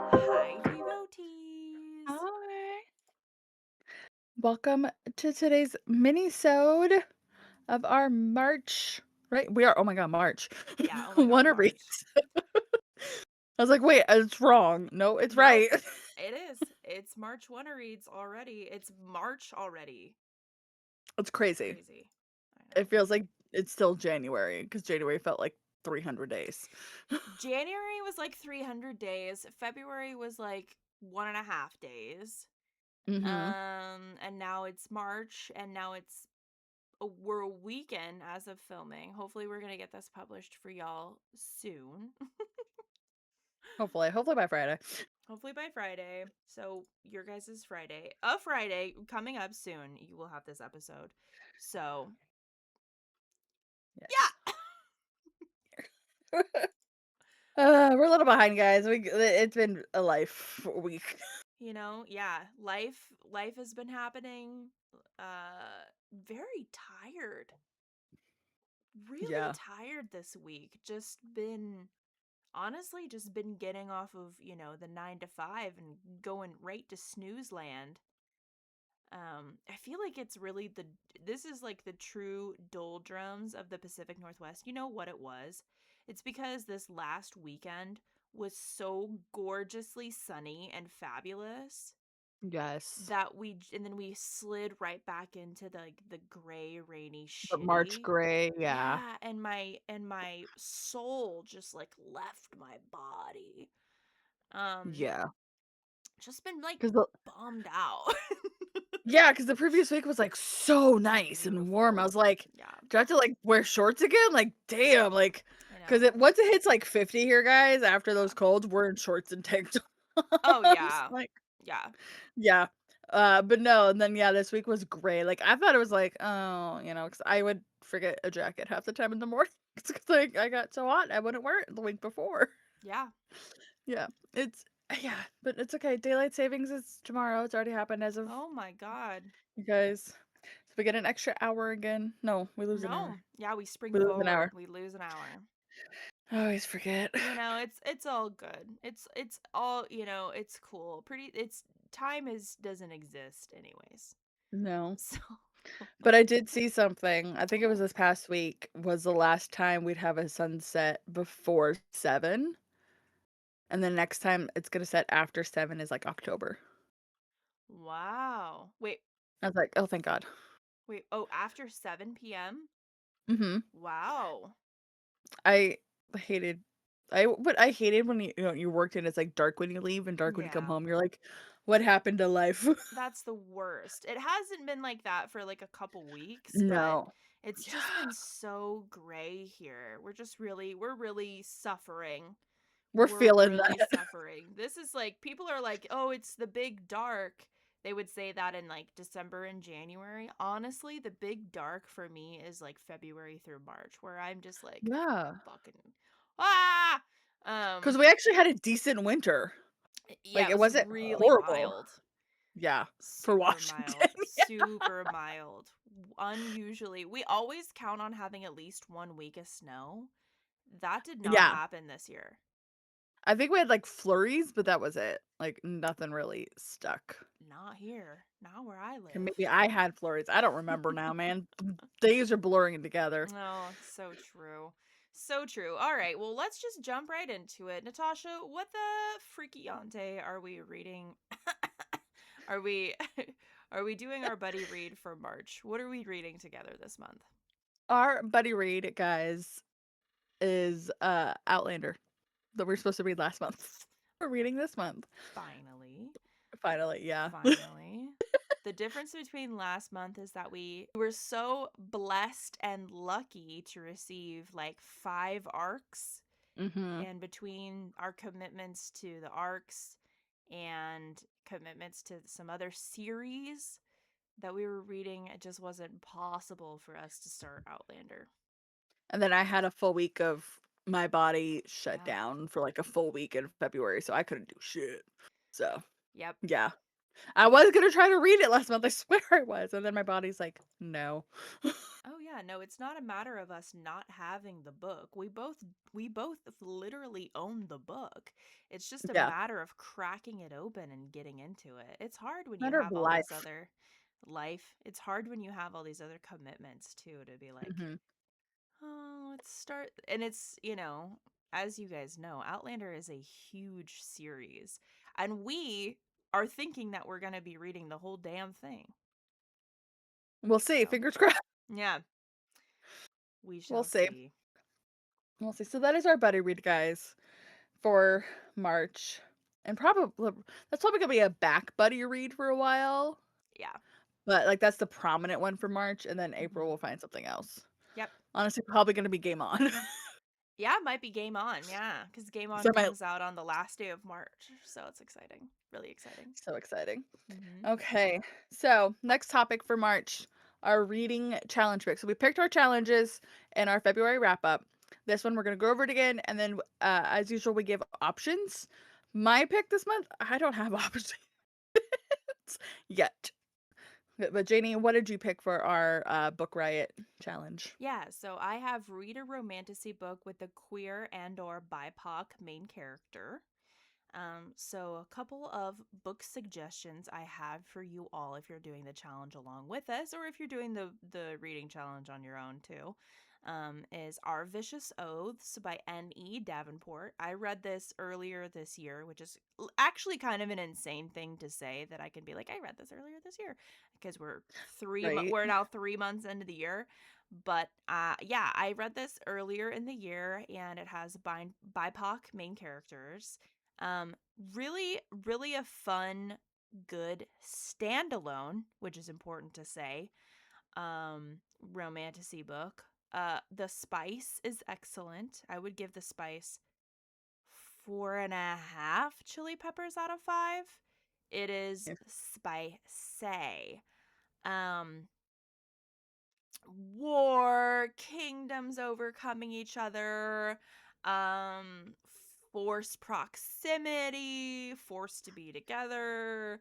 Hi, devotees. Hi. Welcome to today's mini-sode of our March, right? We are, oh my God, March. Yeah, oh my God, Wanna read. March. I was like, wait, it's wrong. No, it's Nope, right. it is. It's March Wanna Reads already. It's March already. It's It's crazy. crazy. I It know. feels like it's still January because January felt like 300 days. January was like 300 days. February was like 1.5 days. Hmm. And now it's March, and now we're a weekend as of filming. Hopefully, we're gonna get this published for y'all soon. Hopefully by Friday. Hopefully by Friday. So your guys' Friday coming up soon, you will have this episode. So Yes. yeah. We're a little behind, guys. It's been a life week. Yeah, life has been happening. Very tired. Really Yeah. tired this week. Just been getting off of, the 9 to 5 and going right to snooze land. I feel like it's really this is like the true doldrums of the Pacific Northwest. You know what it was? It's because this last weekend was so gorgeously sunny and fabulous Yes. and then we slid right back into the gray, rainy, But March shitty. gray, yeah. Yeah, and my soul just like left my body. Um, Yeah. just been like Because bummed out. Yeah, because the previous week was, like, so nice and warm. I Beautiful. was like, Yeah, "Do I have to, like, wear shorts again?" Like, damn, like, I because know. it once it hits, like, 50 here, guys, after Yeah. those colds, we're in shorts and tank Oh, tops, yeah. like Yeah. yeah. But no, and then, yeah, this week was great. Like, I thought it was like, oh, because I would forget a jacket half the time in the morning. Because like, I got so hot, I wouldn't wear it the week before. Yeah. Yeah, it's yeah, but it's okay. Daylight savings is tomorrow. It's already happened as of Oh my god. you guys. So we get an extra hour again. No, we lose an hour. No. Yeah, we spring We lose an forward. hour. We lose an hour. I always forget. It's all good. It's all, it's cool. It's time is doesn't exist anyways. No. So, But I did see something. I think it was oh, this past week was the last time we'd have a sunset before 7. And the next time it's gonna set after 7 is like October. wow. I was like, oh thank God. Wait. Oh, after 7 p.m.? Hmm. Wow. I hated I hated when you worked and it's like dark when you leave and dark when you come Yeah. home. You're like, what happened to life? That's the worst. It hasn't been like that for like a couple weeks, but No. it's Yeah. just been so gray here. We're really suffering. We're We're feeling really that. suffering. This is like people are like, "Oh, it's the big dark." They would say that in like December and January. Honestly, the big dark for me is like February through March, where I'm just like Yeah. fucking ah. 'Cause Um, we actually had a decent winter. yeah, Like, it it was wasn't really horrible. mild. Yeah, for Super Washington. mild, super mild. Unusually, we always count on having at least 1 week of snow. That did not Yeah. happen this year. I think we had, like, flurries, but that was it. Like, nothing really stuck. Not here, not where I And live. maybe I had flurries. I don't remember now, man. Days are blurring together. Oh, so true. So true. All right, well, let's just jump right into it. Natasha, what the freaky ante are we reading? Are we are we doing our buddy read for March? What are we reading together this month? Our buddy read, guys, is, Outlander that we're supposed to read last month. We're reading this month. Finally. Finally, yeah. Finally. The difference between last month is that we were so blessed and lucky to receive like 5 arcs, Mhm. and between our commitments to the arcs and commitments to some other series that we were reading, it just wasn't possible for us to start Outlander. And then I had a full week of my body shut Yeah. down for, like, a full week in February, so I couldn't do shit. So, Yep. yeah. I was gonna try to read it last month, I swear I was, and then my body's like, "No." Oh yeah, no, it's not a matter of us not having the book. We both literally own the book. It's just a Yeah, matter of cracking it open and getting into it. It's hard when you matter of have all these life. other life. It's hard when you have all these other commitments too to be like, Mhm. "Oh, let's start." And it's, as you guys know, Outlander is a huge series. And we are thinking that we're going to be reading the whole damn thing. We'll see, So, fingers crossed. yeah, we We'll shall see. see. We'll see. So that is our buddy read, guys, for March, and probably that's probably gonna be a back buddy read for a while, Yeah. but, like, that's the prominent one for March, and then April Mhm. we'll find something else. Yep. Honestly, probably gonna be Game On. Yeah, it might be Game On. Yeah, because Game On So I might comes out on the last day of March, so it's exciting. Really exciting. so exciting. Mhm. Okay, so next topic for March, our reading challenge book. So we picked our challenges in our February wrap up. This one we're gonna go over it again, and then as usual we give options. My pick this month, I don't have options yet. But Janie, what did you pick for our book riot challenge? Yeah, so I have read a romantasy book with a queer and or BIPOC main character. So a couple of book suggestions I have for you all if you're doing the challenge along with us, or if you're doing the reading challenge on your own too. Is Our Vicious Oaths by N.E. Davenport. I read this earlier this year, which is actually kind of an insane thing to say that I can be like, I read this earlier this year because Right. we're now 3 months into the year. But yeah, I read this earlier in the year, and it has BIPOC main characters. Um, really a fun, good standalone, which is important to say, romantasy book. The spice is excellent. I would give the spice 4.5 chili peppers out of 5. It is Yeah. spicy. Um, war, kingdoms overcoming each other, um, forced proximity, forced to be together,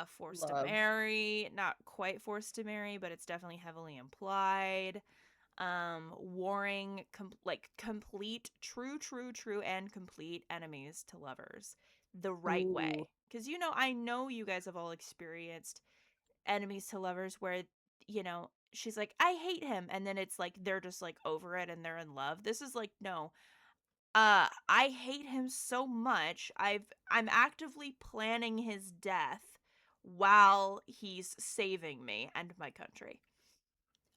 forced to Love. marry. Not quite forced to marry, but it's definitely heavily implied. Warring, like complete, true, and complete enemies to lovers the right Ooh. way. Because, I know you guys have all experienced enemies to lovers where she's like, I hate him, and then it's like they're just like over it and they're in love. This is like, no, I hate him so much, I'm actively planning his death while he's saving me and my country.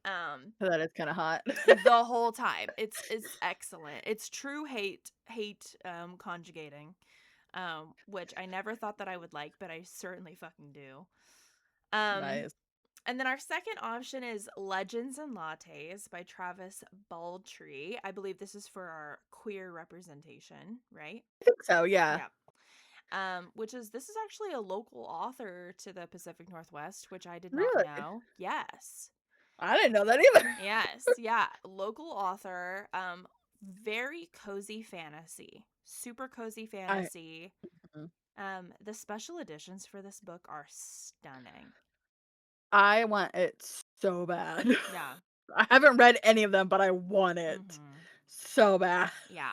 That is kind of hot. The whole time, it's excellent. It's true hate conjugating, which I never thought that I would like, but I certainly fucking do. um Nice. And then our second option is Legends and Lattes by Travis Baldtree. I believe this is for our queer representation, right? I think so, yeah. Yeah. This is actually a local author to the Pacific Northwest, which I did not Really? know. Yes. I didn't know that either. Yes. Yeah. Local author. Very cozy fantasy. Super cozy I fantasy. mhm. The special editions for this book are stunning. I want it so bad. Yeah. I haven't read any of them, but I want it Mm-hmm. so bad. Yeah,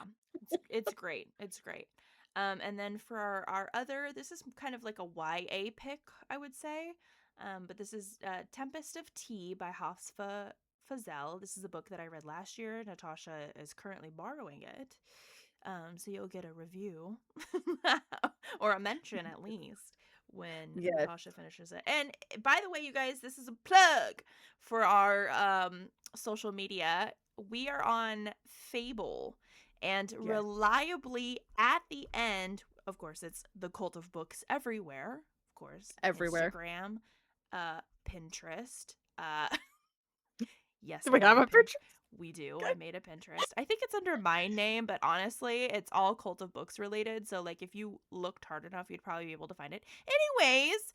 it's great. It's great. And then for our other, this is kind of like a YA pick, I would say. But this is Tempest of Tea by Hafsa Fazell. This is a book that I read last year. Natasha is currently borrowing it. So you'll get a review or a mention at least when Yes, Natasha finishes it. And by the way, you guys, this is a plug for our social media. We are on Fable, and yes, reliably at the end, of course, it's the Cult of Books everywhere. Of course, everywhere. Instagram, Pinterest. Yes, Do I we made have a a pin. picture? We do. I Okay. made a Pinterest. I think it's under my name, but honestly, it's all Cult of Books related. So, like, if you looked hard enough, you'd probably be able to find it. Anyways,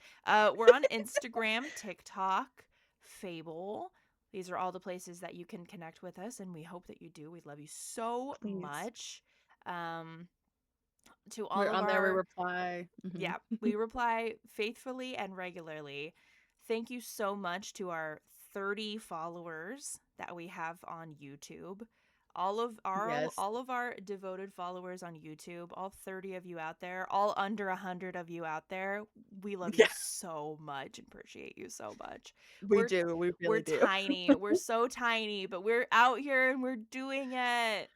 we're on Instagram, TikTok, Fable. These are all the places that you can connect with us, and we hope that you do. We love you so Please. much. Um, To all We're of on there, we our, reply. yeah, we reply faithfully and regularly. Thank you so much to our 30 followers that we have on YouTube. Yes. All of our devoted followers on YouTube, all 30 of you out there, all under 100 of you out there, we love you Yeah, so much and appreciate you so much. we We're do, we we're really do. tiny. We're so tiny, but we're out here and we're doing it.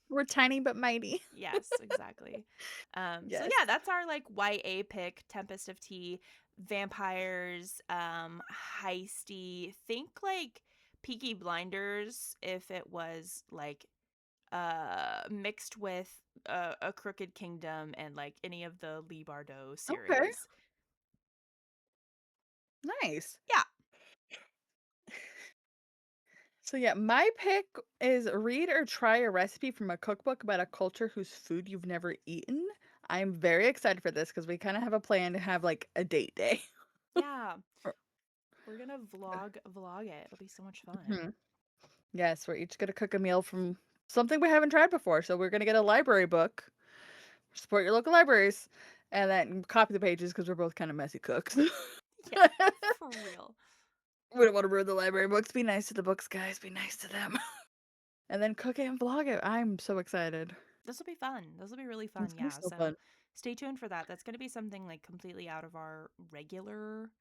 We're tiny but mighty. Yes, exactly. So Yes. yeah, that's our like YA pick, Tempest of Tea, vampires, heisty. Think like Peaky Blinders if it was like mixed with a Crooked Kingdom and like any of the Lee Bardot Okay, series. nice. Yeah. So yeah, my pick is read or try a recipe from a cookbook about a culture whose food you've never eaten. I'm very excited for this because we kind of have a plan to have like a date day. Yeah. Or- We're gonna vlog it. It'll be so much fun. Mhm. Yes, we're each gonna cook a meal from something we haven't tried before. So we're gonna get a library book, support your local libraries, and then copy the pages because we're both kind of messy cooks. Yeah, for real. We don't want to ruin the library books. Be nice to the books, guys. Be nice to them. And then cook it and vlog it. I'm so excited. This will be fun. This will be really It's fun. gonna be Yeah. so So fun. stay tuned for that. That's going to be something like completely out of our regular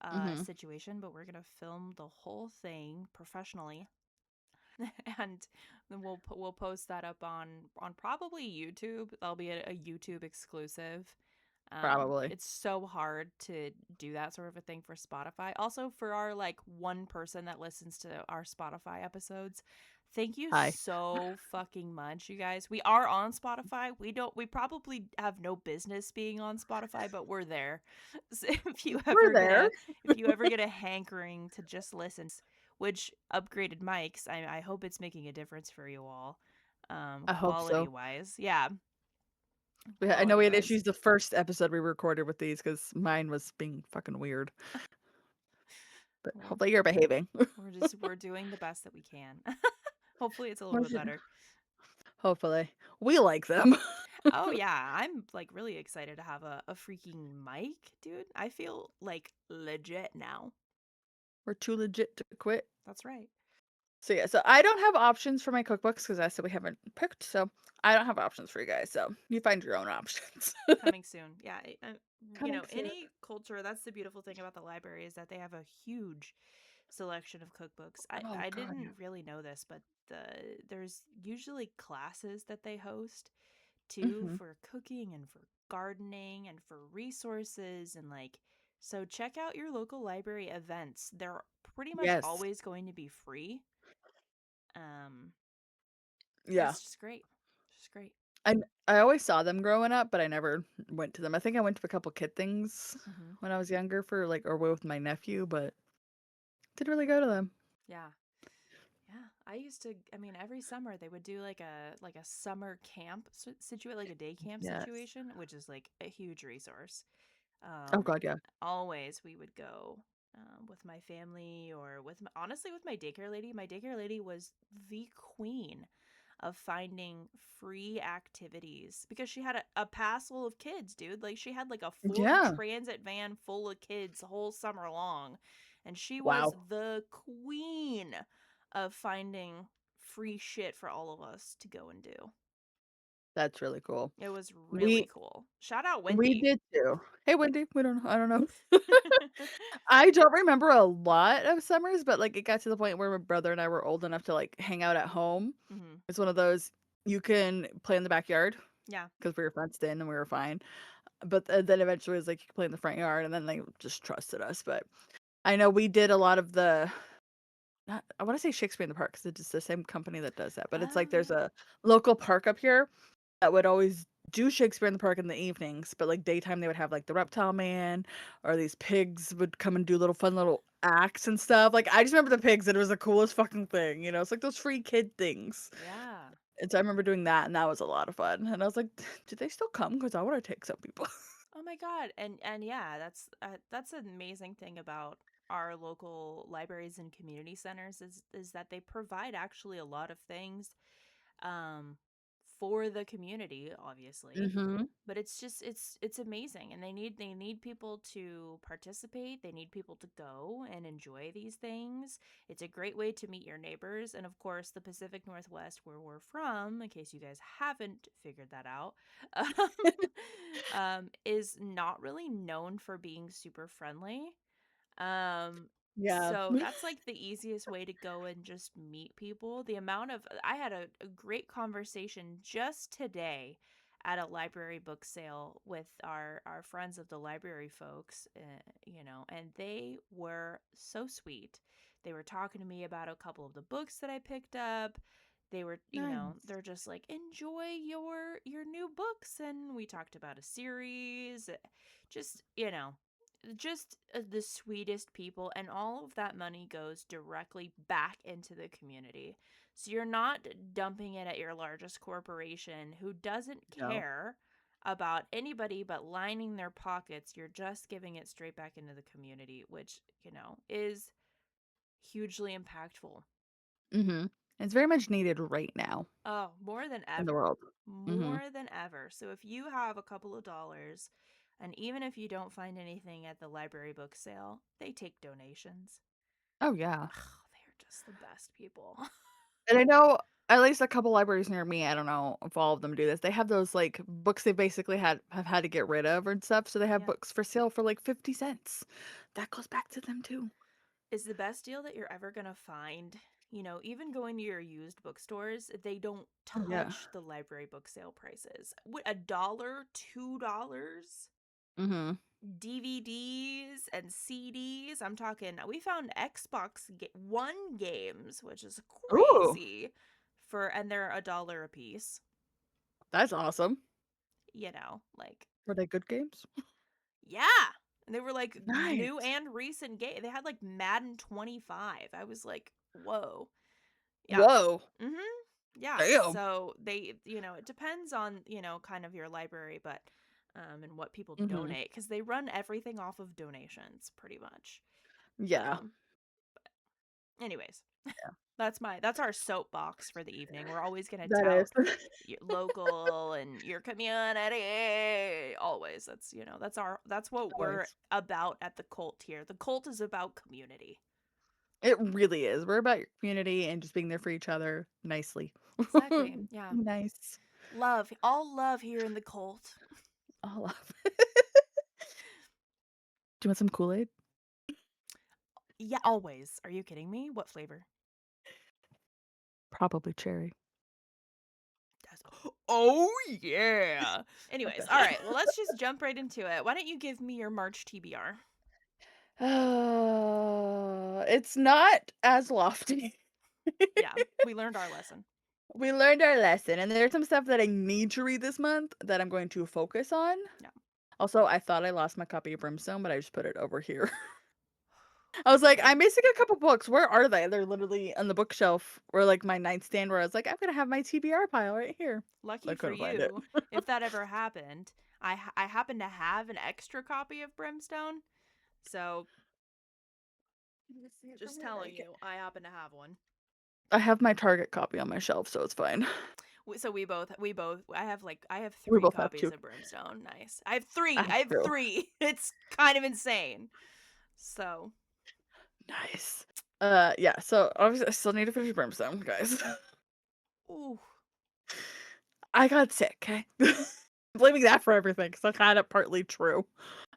Hmm. situation, but we're going to film the whole thing professionally. And then we'll post that up on probably YouTube. That'll be a YouTube exclusive. Probably. It's so hard to do that sort of a thing for Spotify. Also, for our like one person that listens to our Spotify episodes, thank you Hi. so fucking much, you guys. We are on Spotify. We probably have no business being on Spotify, but we're there. So We're there. if you ever get a hankering to just listen, which upgraded mics, I hope it's making a difference for you all, I hope quality so. wise. Yeah, I know quality we had wise. issues the first episode we recorded with these because mine was being fucking weird. But Well, hopefully you're behaving. we're doing the best that we can. Hopefully it's a little We're bit ju- better. Hopefully. We like them. Oh yeah, I'm like really excited to have a freaking mic, dude. I feel like legit now. We're too legit to quit. That's right. So yeah, so I don't have options for my cookbooks because I said we haven't picked, so I don't have options for you guys. So you find your own options. Coming soon. Yeah, you Coming know, soon. any culture, that's the beautiful thing about the library is that they have a huge selection of cookbooks. Oh I god, yeah. didn't really know this, but there's usually classes that they host too Hmm. for cooking and for gardening and for resources and like so check out your local library events. They're pretty much Yes. always going to be free. Um Yeah. it's just great. It's just great. I I always saw them growing up, but I never went to them. I think I went to a couple kid things Mhm. when I was younger for like or with my nephew, but didn't really go to them. Yeah. Yeah, I used to. I mean, every summer they would do like a summer camp situation, like a day camp Yes. situation, which is like a huge resource. Oh Um, god, yeah. always we would go with my family or honestly with my daycare lady. My daycare lady was the queen of finding free activities because she had a pass full of kids, dude. Like she had like a Ford Yeah. Transit van full of kids the whole summer long, and she was Wow. the queen of finding free shit for all of us to go and do. That's really cool. It was really We cool. Shout out we Wendy. did too. Hey Wendy, we don't know. I don't know. I don't remember a lot of summers, but like it got to the point where my brother and I were old enough to like hang out at home. Hmm. It's one of those you can play in the backyard Yeah. because we were fenced in and we were fine. But then eventually it was like you can play in the front yard, and then they just trusted us. But I know we did a lot of the. Not, I want to say Shakespeare in the Park because it's the same company that does that. But it's like there's Oh. a local park up here that would always do Shakespeare in the Park in the evenings, but like daytime they would have like the Reptile Man or these pigs would come and do little fun little acts and stuff. Like I just remember the pigs and it was the coolest fucking thing, you know. It's like those free kid things. Yeah. And so I remember doing that and that was a lot of fun. And I was like, do they still come? Because I want to take some people. Oh my god. And yeah, that's an amazing thing about our local libraries and community centers is that they provide actually a lot of things um for the community, obviously. Mhm. But it's just it's amazing, and they need people to participate. They need people to go and enjoy these things. It's a great way to meet your neighbors, and of course, the Pacific Northwest, where we're from, in case you guys haven't figured that out, um, is not really known for being super friendly. Um, Yeah. so that's like the easiest way to go and just meet people. The amount of I had a great conversation just today at a library book sale with our friends of the library folks, and they were so sweet. They were talking to me about a couple of the books that I picked up. They were, Nice. they're just like, enjoy your new books, and we talked about a series. Just the sweetest people, and all of that money goes directly back into the community. So you're not dumping it at your largest corporation who doesn't No. care about anybody but lining their pockets. You're just giving it straight back into the community, which, is hugely impactful. Mhm. It's very much needed right now Oh, more than in the ever. world. Mhm. More than ever. So if you have a couple of dollars, and even if you don't find anything at the library book sale, they take donations. Oh, yeah. Oh, they're just the best people. And I know at least a couple libraries near me, I don't know if all of them do this. They have those, like, books they basically have had to get rid of and stuff, so they have Yeah. books for sale for, like, 50 cents. That goes back to them too. Is the best deal that you're ever going to find. Even going to your used bookstores, they don't Oh, yeah. touch the library book sale prices. What, a dollar, $2? Mhm. DVDs and CDs. I'm talking, we found Xbox One games, which is Ooh, crazy, and they're a dollar a piece. that's awesome. Like, Were they good games? yeah. And they were like new Nice. and recent game. They had like Madden 25. I was like, whoa. Yeah. Whoa. Mhm. Yeah. Damn. So it depends on, kind of your library, but and what people Mhm. donate, cuz they run everything off of donations pretty much. Yeah. Um anyways, that's our soapbox for the evening. We're always going to That is. tout your local and your community. Always. That's what we're Always. about at the cult here. The cult is about community. It really is. We're about your community and just being there for each other nicely. Exactly. Yeah. Nice. Love, all love here in the cult. All of Do you want some Kool-Aid? Yeah, always. Are you kidding me? What flavor? Probably cherry. Does Oh yeah. Okay. Anyways, all right. Well, let's just jump right into it. Why don't you give me your March TBR? It's not as lofty. Yeah, we learned our lesson. We learned our lesson, and there's some stuff that I need to read this month that I'm going to focus on. Yeah. Also, I thought I lost my copy of Brimstone, but I just put it over here. I was like, Okay. I'm missing a couple books. Where are they? They're literally on the bookshelf or like my nightstand where I was like, I'm gonna have my TBR pile right here. I Lucky for couldn't find it. you, if that ever happened, I happen to have an extra copy of Brimstone. So, Let me see it from just where I telling can- you, I happen to have one. I have my Target copy on my shelf, so it's fine. So we both I have We 3 both have copies two. of Brimstone. Nice. I have I 3. have I have two. 3. It's kind of insane. So, Nice. Yeah. So obviously, I still need to finish Brimstone, guys. ooh. I got sick. Okay, blaming that for everything. So kind of partly true.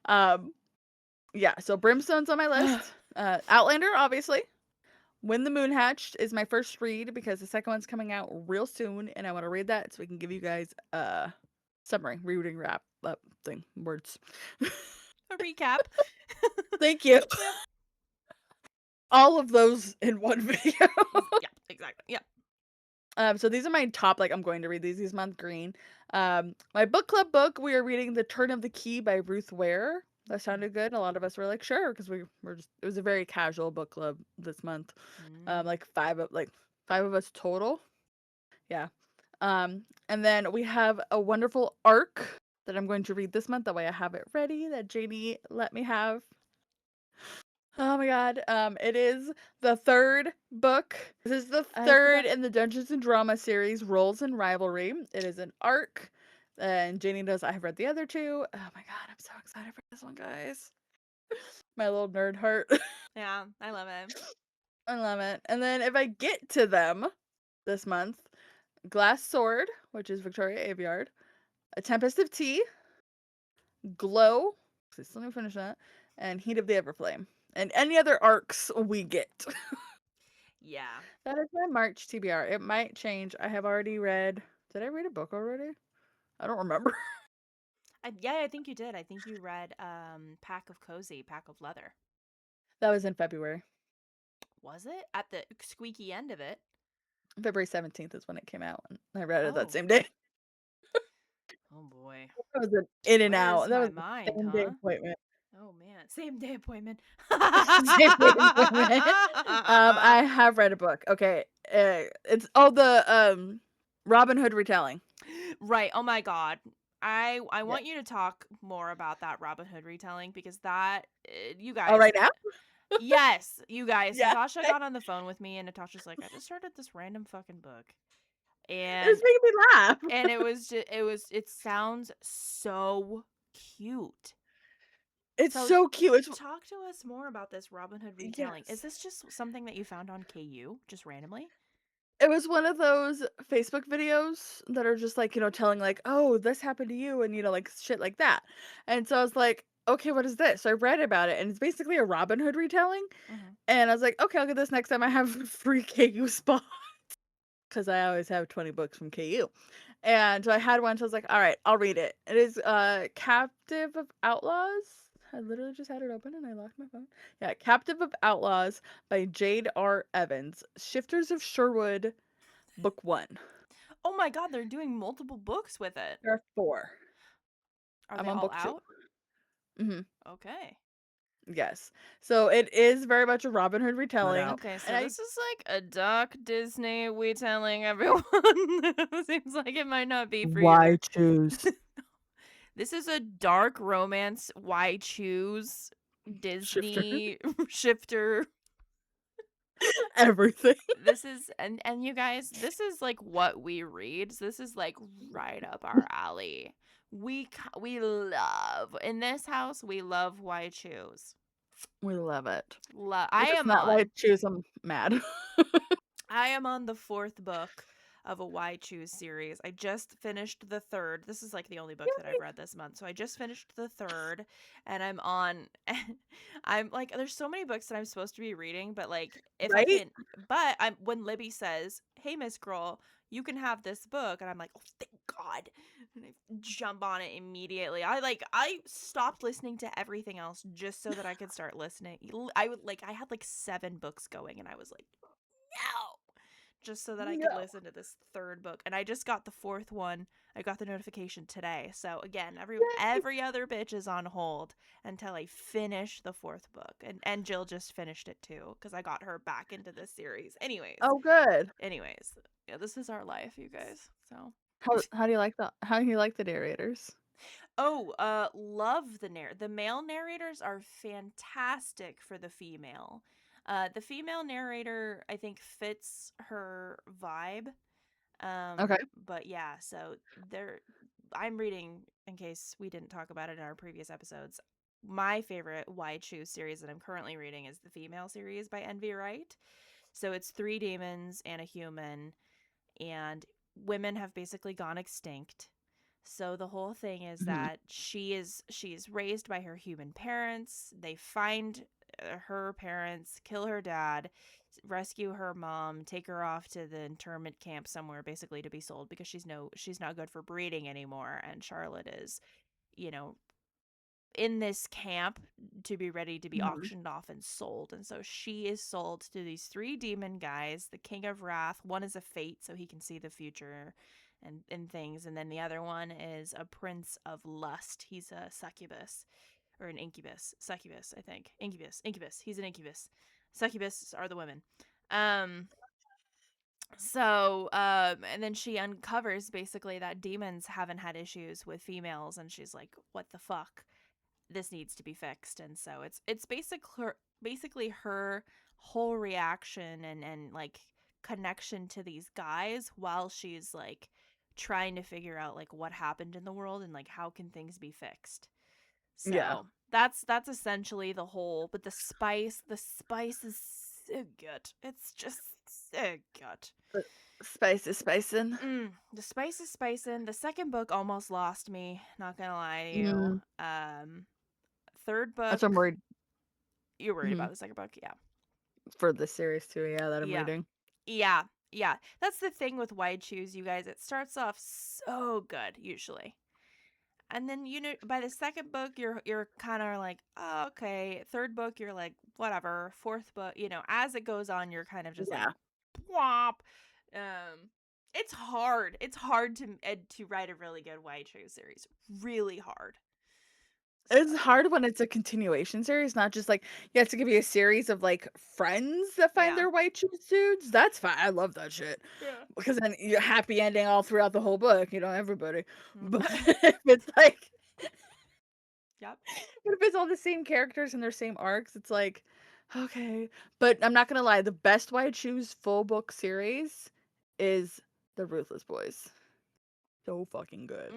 Um. Yeah. So Brimstone's on my list. Outlander, obviously. When the Moon Hatched is my first read because the second one's coming out real soon, and I want to read that so we can give you guys a summary, reading wrap up thing, words. A recap. Thank you. Yep. All of those in one video. Yeah, exactly. Yep. So these are my top, like I'm going to read these this month. Green. My book club book, we are reading The Turn of the Key by Ruth Ware. That sounded good. A lot of us were like, sure, because we were just it was a very casual book club this month. Mm. Like five of us total. Yeah. And then we have a wonderful arc that I'm going to read this month. That way I have it ready that Janie let me have. Oh my god, it is the 3rd book. This is the I 3rd forgot. in the Dungeons& and Drama series, Roles and Rivalry. It is an arc, and Janie knows I have read the other 2. Oh my god, I'm so excited for this one, guys. My little nerd heart. Yeah, I love it. I love it. And then if I get to them this month, Glass Sword, which is Victoria Aveyard, A Tempest of Tea, Glow, 'cause I still need to finish that, and Heat of the Everflame. And any other arcs we get. Yeah. That is my March TBR. It might change. I have already read. Did I read a book already? I don't remember. Yeah, I think you did. I think you read Pack of Cozy, Pack of Leather. That was in February. Was it? At the squeaky end of it. February 17th is when it came out, and I read it that Oh. same day. Oh boy. That was an in and out. Where's That my was a mind, same-day huh? appointment. Oh man, same day appointment. Same-day appointment. I have read a book. Okay, it's the Robin Hood retelling. Right. Oh my god. I Yeah. want you to talk more about that Robin Hood retelling because that you Oh, guys. right now? Yes, you guys. Yeah. Natasha got on the phone with me and Natasha's like, "I just started this random fucking book." It was And making me laugh. it was just it sounds so cute. It's So so cute. It's talk to us more about this Robin Hood retelling. Is yes. this just something that you found on KU just randomly? It was one of those Facebook videos that are just like, telling like, "Oh, this happened to you," and like shit like that. And so I was like, "Okay, what is this?" So I read about it, and it's basically a Robin Hood retelling. Mhm. And I was like, "Okay, I'll get this next time I have a free KU spot." Because I always have 20 books from KU. And so I had one, so I was like, "All right, I'll read it." It is Captive of Outlaws. I literally just had it open and I locked my phone. Yeah, Captive of Outlaws by Jade R. Evans. Shifters of Sherwood, book 1. Oh my god, they're doing multiple books with it. There are 4. Are I'm they on all book 2. out? Mhm. Okay. Yes. So it is very much a Robin Hood retelling, Okay, and so I this is like a dark Disney we telling everyone. Seems like it might not be for why you. choose This is a dark romance. Why choose shifter Disney shifter? everything. This is and you guys, this is like what we read. So this is like right up our alley. We love in this house. We love why choose. We love it. I If it's am not why on. choose, I'm mad. I am on the 4th book of a Why Choose series. I just finished the 3rd. This is like the only book that I've read this month. So I just finished the 3rd and I'm on I'm like there's so many books that I'm supposed to be reading, but like if I Right? can but I'm when Libby says, "Hey Miss Girl, you can have this book." And I'm like, "Oh, thank God." And I jump on it immediately. I stopped listening to everything else just so that I could start listening. I had like 7 books going and I was like, no, just so that I could No. listen to this 3rd book. And I just got the 4th one. I got the notification today. So again, Yay. every other bitch is on hold until I finish the 4th book. And Jill just finished it too cuz I got her back into this series. Oh, good. Anyways, yeah, this is our life, you guys. So How do you like the narrators? oh, love the male narrators are fantastic for the female. The female narrator I think fits her vibe. Okay. But yeah, so there I'm reading in case we didn't talk about it in our previous episodes. My favorite Why Choose series that I'm currently reading is the female series by Envy Wright. So it's 3 demons and a human and women have basically gone extinct. So the whole thing is Mhm. that she's raised by her human parents. They find her parents, kill her dad, rescue her mom, take her off to the internment camp somewhere basically to be sold because she's not good for breeding anymore and Charlotte is, you know, in this camp to be ready to be Mhm. auctioned off and sold. And so she is sold to these 3 demon guys, the King of Wrath. One is a fate, so he can see the future and things. And then the other one is a prince of lust. He's a succubus or an incubus. Succubus, I think. Incubus. He's an incubus. Succubus are the women. Um and then she uncovers basically that demons haven't had issues with females and she's like, what the fuck? This needs to be fixed. And so it's basically her whole reaction and like connection to these guys while she's like trying to figure out like what happened in the world and like how can things be fixed. Yeah. So that's essentially the whole, but the spice is so good. It's just so good. The spice is spicing. The spice is spicing. The second book almost lost me, not gonna lie to you. Mm, Third that's what I'm book, worried you're worried mhm, about the second book? Yeah. for the series too. Yeah, that I'm Yeah. reading. Yeah. Yeah. That's the thing with Wide Shoes, you guys. It starts off so good, usually. And then by the second book you're kind of like, oh, okay. Third book you're like, whatever. Fourth book, as it goes on, you're kind of just like, Yeah. plop. It's hard. It's hard to write a really good Wide Shoes series. Really hard. It's So, hard when it's a continuation series, not just like you have to give you a series of like friends that find yeah. their white shoes dudes. That's fine. I love that shit. Yeah. Because then you happy ending all throughout the whole book, everybody. But Mhm. if it's like Yep. but if it's all the same characters and their same arcs, it's like, okay. But I'm not gonna lie, the best White Shoes full book series is The Ruthless Boys. So fucking good.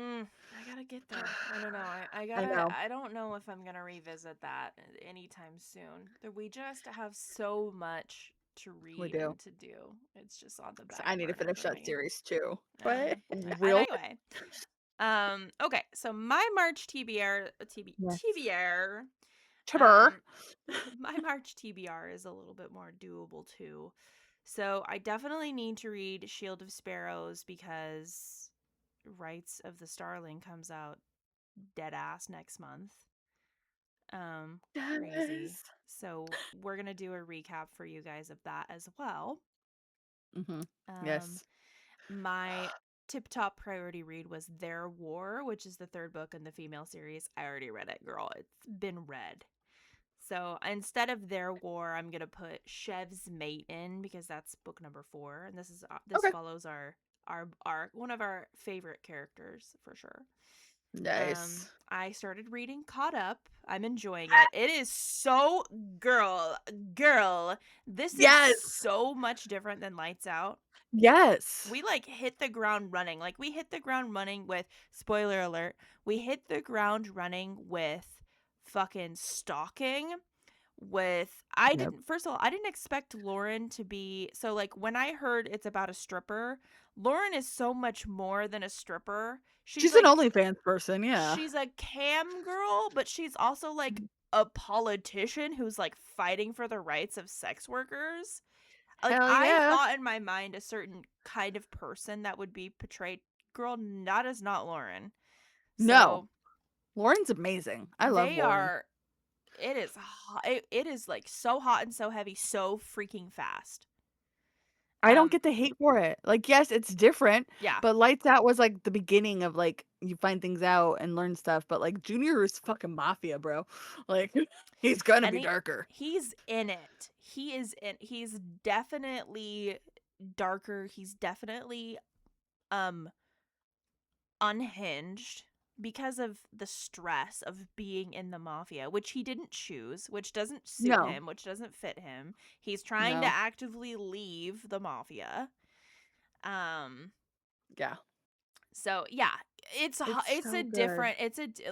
I gotta get there. I don't know. I I gotta. know. I don't know if I'm gonna revisit that anytime soon. We just have so much to We read do. and to do. It's just on the 'Cause back I need to burner finish for that me. series too. Uh, But and real anyway, okay. So my March TBR, yes. Chipper. um, my March TBR is a little bit more doable too. So I definitely need to read Shield of Sparrows because Rights of the Starling comes out dead ass next month. Crazy. Yes. So we're gonna do a recap for you guys of that as well. Mhm. Um, Yes. my tip top priority read was Their War, which is the third book in the female series. I already read it, girl. It's been read. So instead of Their War, I'm gonna put Chev's Mate in because that's book number 4, and this Okay. follows our one of our favorite characters for sure. Nice. I started reading Caught Up. I'm enjoying it. It is so girl. This is Yes. so much different than Lights Out. Yes. We like hit the ground running. Like we hit the ground running with spoiler alert. We hit the ground running with fucking stalking with I Yep. didn't first of all, I didn't expect Lauren to be so like when I heard it's about a stripper, Lauren is so much more than a stripper. She's an OnlyFans person, yeah. She's a cam girl, but she's also like a politician who's like fighting for the rights of sex workers. Like Hell I yeah. thought in my mind a certain kind of person that would be portrayed. Girl, that is not Lauren. No. So Lauren's amazing. I love they Lauren. are. It is hot. It is like so hot and so heavy, so freaking fast. I don't Um, get the hate for it. Like, yes, it's different, yeah, but Lights Out was like the beginning of like you find things out and learn stuff. But like Junior is fucking mafia, bro. Like he's gonna and be darker. he's in it. He is in. He's definitely darker. He's definitely um unhinged because of the stress of being in the mafia, which he didn't choose, which doesn't suit No, him, which doesn't fit him. He's trying to no, actively leave the mafia. Um yeah, so yeah, it's it's a so good. different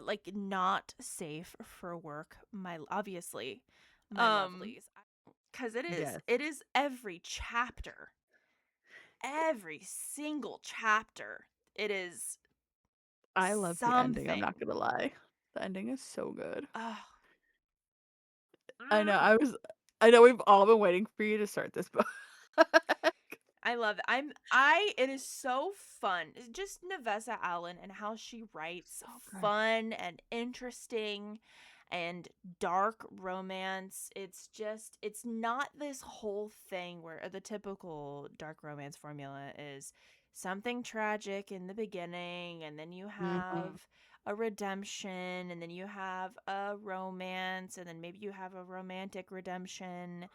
like not safe for work, my obviously. My Um, lovelies. Cuz it is yes, it is every chapter. Every single chapter. It is I love the ending. I'm not something. gonna lie, the ending is so good. Oh. I know. Mm. I know we've all been waiting for you to start this book. I love it. I it is so fun. It's just Nevessa Allen and how she writes So good. fun and interesting and dark romance. It's not this whole thing where the typical dark romance formula is something tragic in the beginning and then you Mhm. have a redemption and then you have a romance and then maybe you have a romantic redemption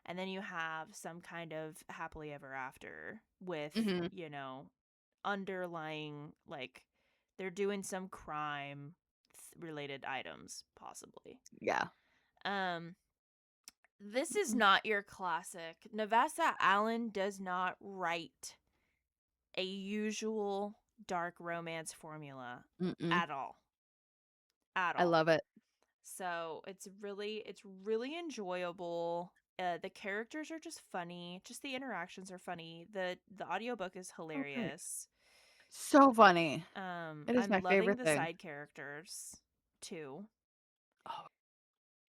and then you have some kind of happily ever after with Mhm. underlying like they're doing some crime related items possibly. Yeah. um This is Mm-mm. not your classic. Navasa Allen does not write a usual dark romance formula Mm-mm. at all. At I all. love it. So it's really enjoyable. The characters are just funny. Just the interactions are funny. The audiobook is So great. hilarious. So funny. It is I'm my loving favorite the thing. side characters too. Oh,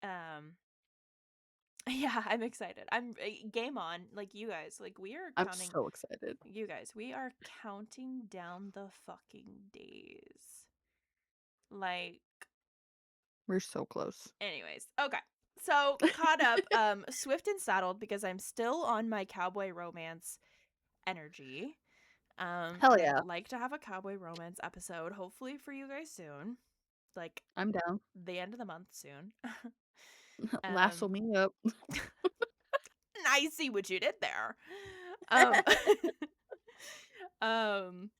Um yeah, I'm excited. I'm game on. Like you guys, like we are I'm counting so excited. you guys, we are counting down the fucking days. Like We're so close. anyways, okay. So caught up, swift and saddled because I'm still on my cowboy romance energy. Hell And I'd yeah. like to have a cowboy romance episode, hopefully for you guys soon. Like I'm down. the end of the month soon. Lasso um me up. I see what you did there. Um um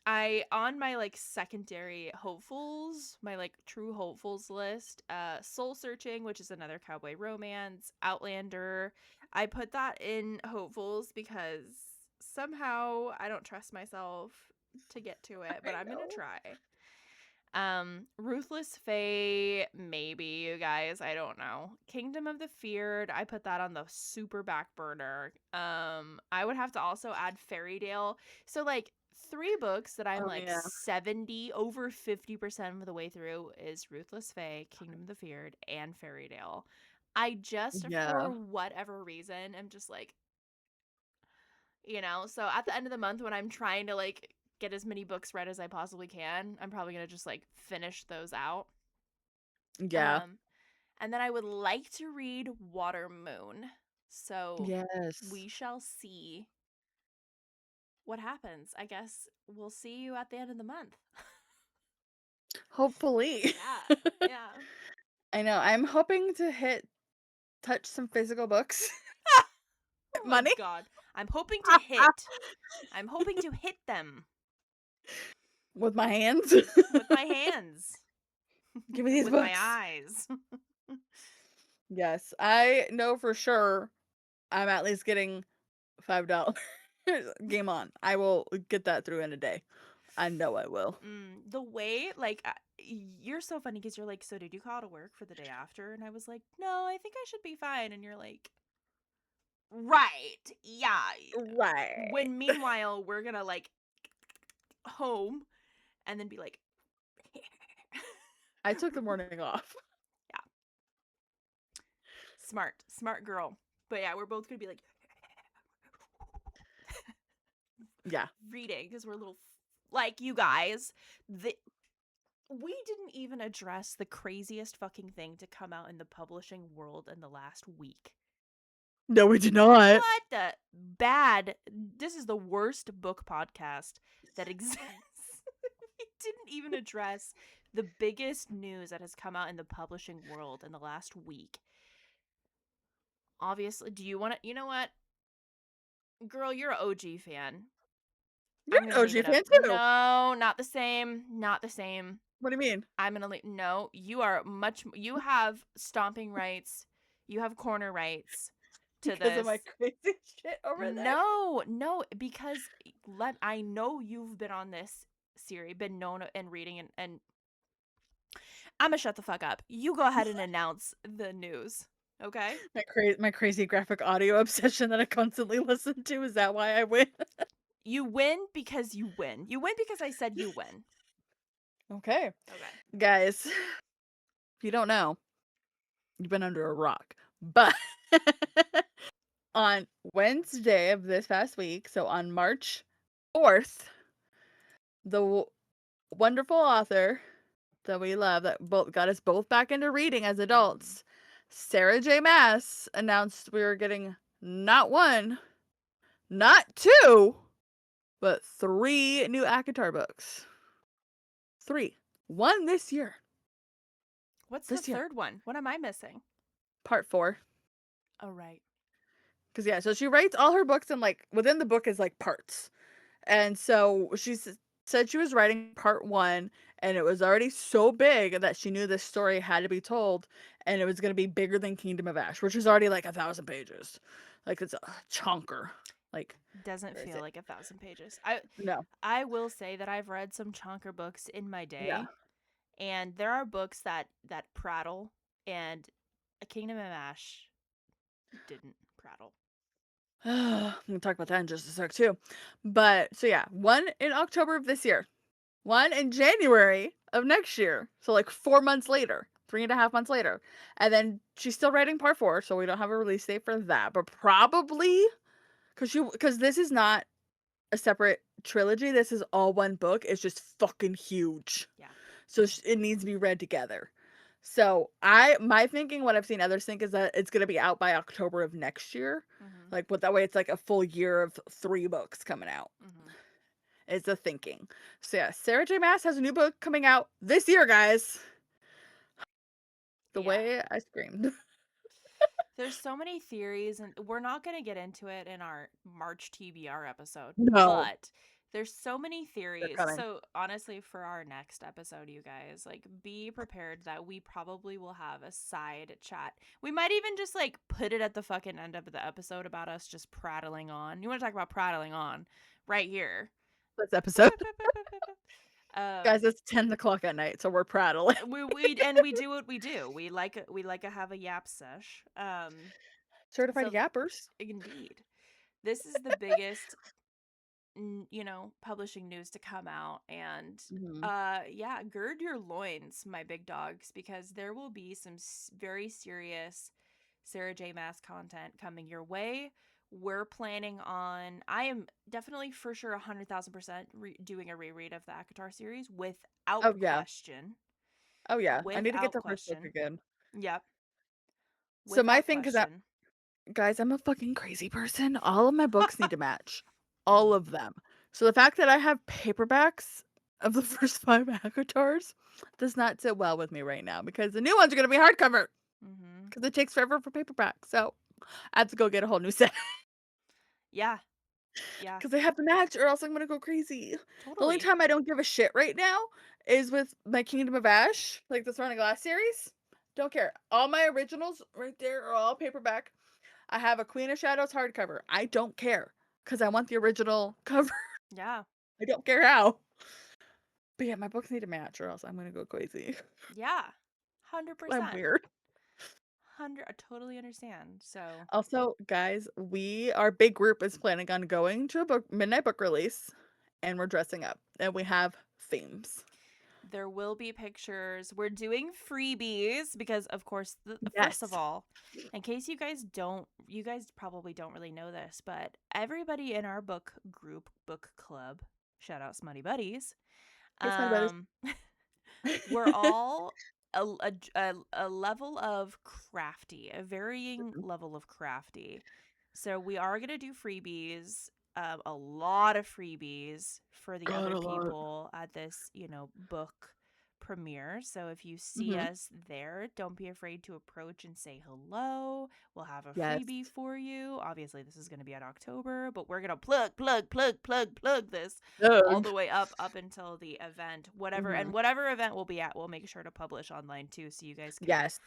I on my like secondary hopefuls, my like true hopefuls list, Soul Searching, which is another cowboy romance, Outlander. I put that in hopefuls because somehow I don't trust myself to get to it, but I I'm going to know. try. Ruthless Fae, maybe you guys, I don't know. Kingdom of the Feared, I put that on the super back burner. I would have to also add Fairy So like 3 books that I'm Oh like yeah. 70 over 50% of the way through is Ruthless Fae, Kingdom of the Feared, and Fairy I just Yeah. for whatever reason am just like, so at the end of the month when I'm trying to like get as many books read as I possibly can, I'm probably going to just like finish those out. Yeah. Um and then I would like to read Water Moon. So Yes. we shall see what happens. I guess we'll see you at the end of the month. Hopefully. Yeah. Yeah. I know. I'm hoping to touch some physical books. Oh my Money. god. I'm hoping to hit. I'm hoping to hit them With my hands. with my hands, Give me these with my books. eyes. Yes, I know for sure I'm at least getting $5. Game on. I will get that through in a day. I know I will. The way, like, you're so funny because you're like, so did you call to work for the day after? And I was like, no, I think I should be fine. And you're like, right, yeah. Right. When meanwhile, we're gonna like home and then be like, I took the morning off. yeah, smart girl. But yeah, we're both gonna be like Yeah. reading because we're little, like you guys. We didn't even address the craziest fucking thing to come out in the publishing world in the last week. No, we did not. What the bad? This is the worst book podcast that exists. We didn't even address the biggest news that has come out in the publishing world in the last week. Obviously, do you want to? You know what? Girl, you're an OG fan. You're I'm going an to leave OG it up. fan too. No, not the same. Not the same. What do you mean? I'm going to leave. No, you are much. You have stomping rights. You have corner rights to Because of this. my crazy shit over there? No, because I know you've been on this series, been known and reading, and I'm gonna shut the fuck up. You go ahead and announce the news, okay? My crazy graphic audio obsession that I constantly listen to. Is that why I win? You win because you win. You win because I said you win. Okay. Okay. Guys, if you don't know, you've been under a rock. But on Wednesday of this past week, so on March 4th, the wonderful author that we love that both got us both back into reading as Mm. adults, Sarah J. Mass, announced we were getting not one, not two, but 3 new ACOTAR books. 3. One this year. What's the This year. third one? What am I missing? Part 4. Oh right. Because yeah, so she writes all her books and like within the book is like parts. And so she's said she was writing part 1, and it was already so big that she knew this story had to be told, and it was gonna be bigger than Kingdom of Ash, which is already, like, 1,000 pages. Like, it's a chunker. Like, Doesn't crazy. feel like 1,000 pages. I will say that I've read some chunker books in my Yeah. day, and there are books that prattle, and A Kingdom of Ash didn't prattle. I'm gonna talk about that in just a sec too. But so yeah, one in October of this year, one in January of next year. So like 4 months later, 3.5 months later. And then she's still writing part 4, so we don't have a release date for that. But probably because this is not a separate trilogy. This is all one book. It's just fucking huge. Yeah. So it needs to be read together. So my thinking, what I've seen others think is that it's gonna be out by October of next year. Mhm. Like, but that way it's like a full year of 3 books coming out. Mhm. Is the thinking. So yeah, Sarah J. Maas has a new book coming out this year, guys. The Yeah. way I screamed. There's so many theories, and we're not going to get into it in our March TBR episode, No, but there's so many they're theories. coming. So, honestly, for our next episode, you guys, like, be prepared that we probably will have a side chat. We might even just, like, put it at the fucking end of the episode about us just prattling on. You want to talk about prattling on? Right here. This episode, Um, guys. It's 10 o'clock at night, so we're prattling. we do what we do. We like to have a yap sesh. Certified So yappers. indeed, this is the biggest, publishing news to come out, and Hmm. yeah, gird your loins, my big dogs, because there will be some very serious Sarah J. Maas content coming your way. We're planning on. I am definitely for sure 100,000% doing a reread of the ACOTAR series without Oh yeah. question. Oh yeah. I need to get Without the first book question. again. Yep. So my Without thing, because question. guys, I'm a fucking crazy person. All of my books need to match. All Mm-hmm. of them. So the fact that I have paperbacks of the first 5 Avatars does not sit well with me right now because the new ones are going to be hardcover Mm-hmm. because it takes forever for paperback. So I have to go get a whole new set Yeah. Yeah. because they have to match or else I'm going to go crazy. The only Totally. time I don't give a shit right now is with my Kingdom of Ash, like the Throne of Glass series. Don't care. All my originals right there are all paperback. I have a Queen of Shadows hardcover. I don't care because I want the original cover. Yeah. I don't care how. But yeah, my books need to match or else I'm gonna go crazy. Yeah. I'm 100%. weird. 100. I totally understand. So, Also, guys, our big group is planning on going to a midnight book release and we're dressing up and we have themes. there will be pictures. We're doing freebies because, of course, first of Yes. all, in case you guys probably don't really know this, but everybody in our book group, book club, shout out Smutty Buddies, Here's my brothers. um, we're all a level of crafty, a varying level of crafty. So we are going to do freebies, a lot of freebies for the Got other a lot. people at this, book premiere. So if you see Hmm. us there, don't be afraid to approach and say hello. We'll have a Yes. freebie for you. Obviously, this is going to be in October, but we're going to plug this all Ugh. the way up until the event, Hmm. whatever event we'll be at, we'll make sure to publish online too, so you guys Yes.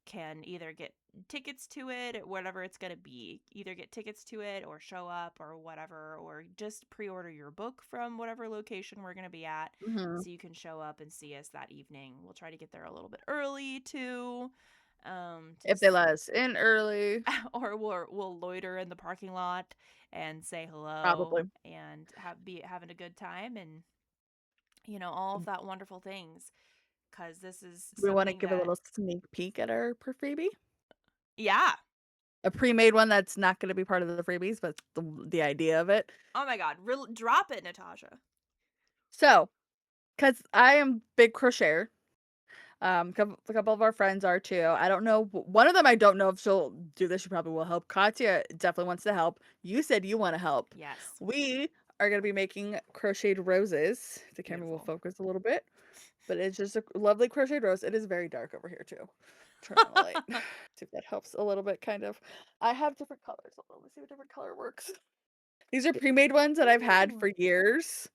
can either get tickets to it, whatever it's going to be, either get tickets to it or show up or whatever, or just pre-order your book from whatever location we're going to be at, Hmm. so you can show up and see us that evening. We'll try to get there a little bit early too, If they let us in early, or we'll loiter in the parking lot and say hello probably. and be having a good time, and all of that wonderful things, because this is We want to something give a that, little sneak peek at our per freebie. yeah. A pre-made one that's not gonna be part of the freebies, but the idea of it. Oh my god, drop it, Natasha. So, because I am big crocheter, a couple of our friends are too. I don't know, one of them I don't know if she'll do this, she probably will help. Katya definitely wants to help. You said you wanna help. Yes. We are gonna be making crocheted roses. The camera will Beautiful. focus a little bit, but it's just a lovely crocheted rose. It is very dark over here too. Turn on the light. See if that helps a little bit, kind of. I have different colors. Hold on, let's see what different color works. These are pre-made ones that I've had Ooh. for years.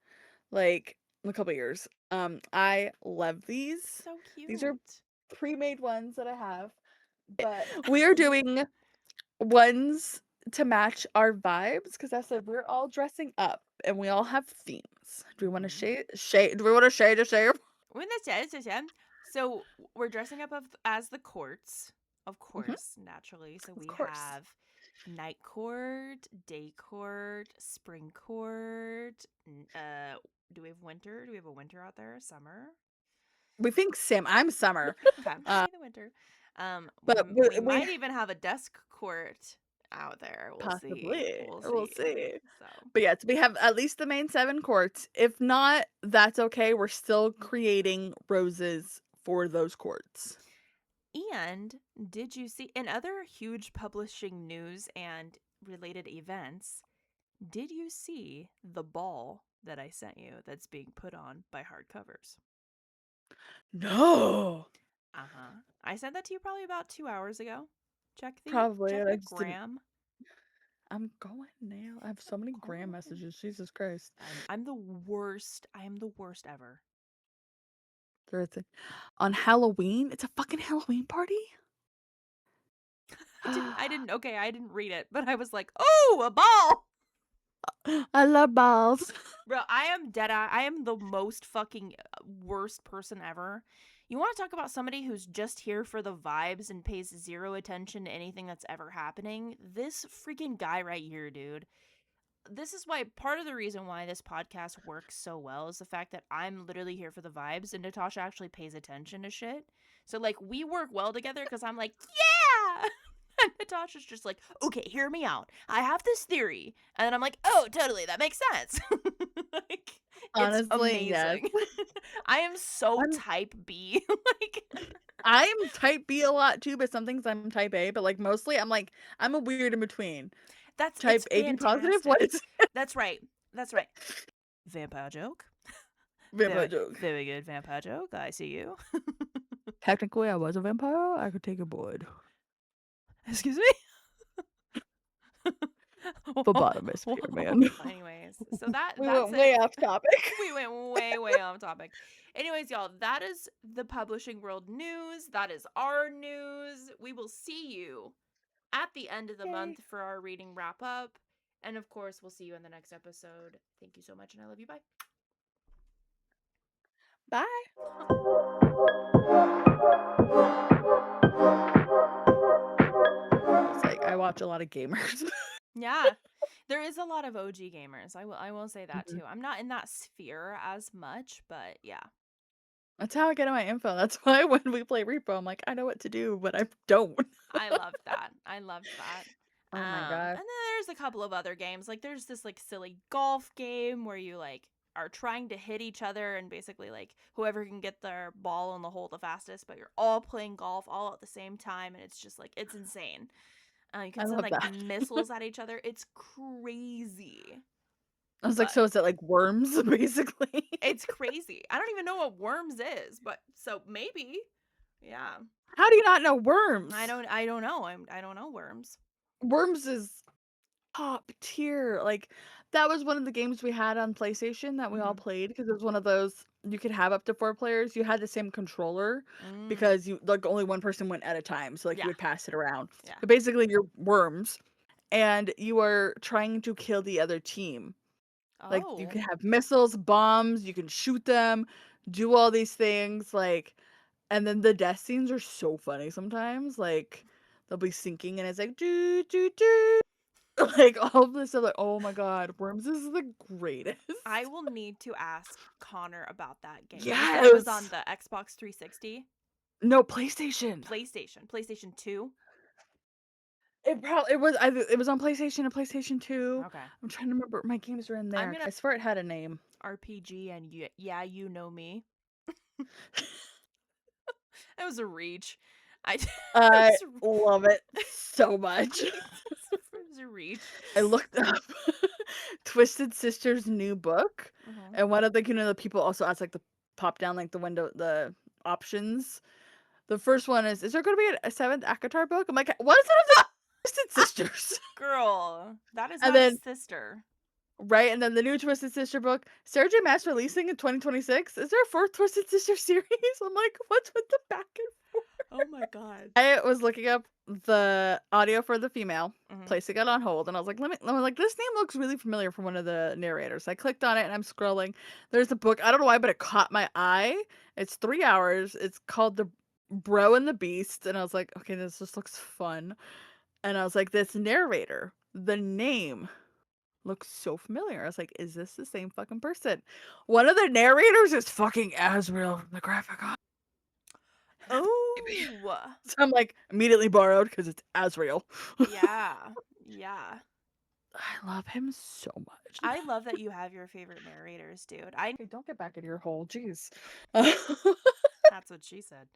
Like, in a couple years. I love these. So These are cute. pre-made ones that I have, but we are doing ones to match our vibes because I said we're all dressing up and we all have themes. Do we want to Mm-hmm. shade? Do we want to shade a shade? When this says, so we're dressing up as the courts, of Hmm. course, naturally. So Of we course. have night court, day court, spring court. Do we have winter? Do we have a winter out there? Summer? We think Sam. I'm Summer. Okay, Uh, maybe the winter. We but we, we might even have a desk court out there. We'll see. possibly We'll we'll see. see. So. But yes, we have at least the main 7 courts. If not, that's okay. We're still creating roses for those courts. And did you see in other huge publishing news and related events? Did you see the ball that I sent you that's being put on by Hardcovers? No, Uh-huh. I sent that to you probably about 2 hours ago. probably. Check And I the just didn't. gram. I'm going now. I have so many gram Going. messages. Jesus Christ. I'm the worst. I am the worst ever. There's a, on Halloween. It's a fucking Halloween party. I didn't read it, but I was like, "Oh, a ball." I love balls. Bro, I am dead. I am the most fucking worst person ever. You want to talk about somebody who's just here for the vibes and pays zero attention to anything that's ever happening? This freaking guy right here, dude. This is why part of the reason why this podcast works so well is the fact that I'm literally here for the vibes and Natasha actually pays attention to shit. So like we work well together because I'm like, yeah. And Natasha's just like, okay, hear me out. I have this theory. And then I'm like, oh, totally, that makes sense. Like, it's Honestly, yes. amazing. I am so I'm type B. Like, I'm type B a lot too, but some things I'm type A. But like mostly, I'm a weird in between. it's Type AB positive. What fantastic. is That's right. That's right. Vampire joke. vampire Very, joke? very good vampire joke. I see you. Technically, I was a vampire. I could take a board. Excuse me? Phlebotomist here, man. Anyways, so We that's went way it. off topic. We went way, way off topic. Anyways, y'all, that is the publishing world news. That is our news. We will see you at the end of the Yay. month for our reading wrap up. And of course, we'll see you in the next episode. Thank you so much, and I love you. Bye. Bye. It's like I watch a lot of gamers. Yeah. There is a lot of OG gamers. I will say that Mhm. too. I'm not in that sphere as much, but yeah. That's how I get my info. That's why when we play Repo, I'm like, I know what to do, but I don't. I loved that. I loved that. Oh my And gosh. then there's a couple of other games. Like there's this like silly golf game where you like are trying to hit each other and basically like whoever can get their ball in the hole the fastest, but you're all playing golf all at the same time and it's just like it's insane. You I can send love like that. missiles at each other. It's crazy. I was like, But so is it like worms, basically? it's crazy. I don't even know what worms is, but so maybe. Yeah. How do you not know worms? I don't know. I don't know worms. Worms is top tier. Like that was one of the games we had on PlayStation that we all Mhm. played because it was one of those you could have up to 4 players. You had the same controller Mm. because you like only one person went at a time, so like you Yeah. would pass it around. Yeah. But basically, you're worms, and you are trying to kill the other team. Like you Oh. can have missiles, bombs, you can shoot them, do all these things, like, and then the death scenes are so funny sometimes. Like they'll be sinking, and it's like do do do. Like, all of this stuff, like, oh my god, Worms is the I greatest. will need to ask Connor about that game. You said it was on Yes! the Xbox 360, No, PlayStation. PlayStation 2. It was on PlayStation and PlayStation 2. Okay. I'm trying to remember my games are in I'm there. gonna I swear it had a name. RPG and yeah, you know me. It was a reach. I it I was love it so much. it was a reach. I looked up Twisted Sister's new book, Uh-huh. and one of the the people also adds, like, the pop down, like, the window the options. The first one is there gonna be a 7th ACOTAR book? I'm like, "What is it of the Twisted Sisters?" Girl, that is And not a then sister. Right, and then the new Twisted Sister book, Sarah J. Maas releasing in 2026. Is there a 4th Twisted Sister series? I'm like, "What's with the back and forth?" Oh my god. I was looking up the audio for the female, Mhm. placing it on hold, and I was like, I was like, "This name looks really familiar from one of the narrators." I clicked on it, and I'm scrolling. There's a book, I don't know why, but it caught my eye. It's 3 hours. It's called The Bro and the Beast, and I was like, "Okay, this just looks fun." And I was like, "This narrator, the name looks so familiar." I was like, "Is this the same fucking person?" One of the narrators is fucking Asriel from the graphic novel. Maybe. Oh. So I'm like, immediately borrowed because it's Asriel. Yeah. Yeah. I love him so much. I love that you have your favorite narrators, dude. I Hey, don't get back in your hole, jeez. That's what she said.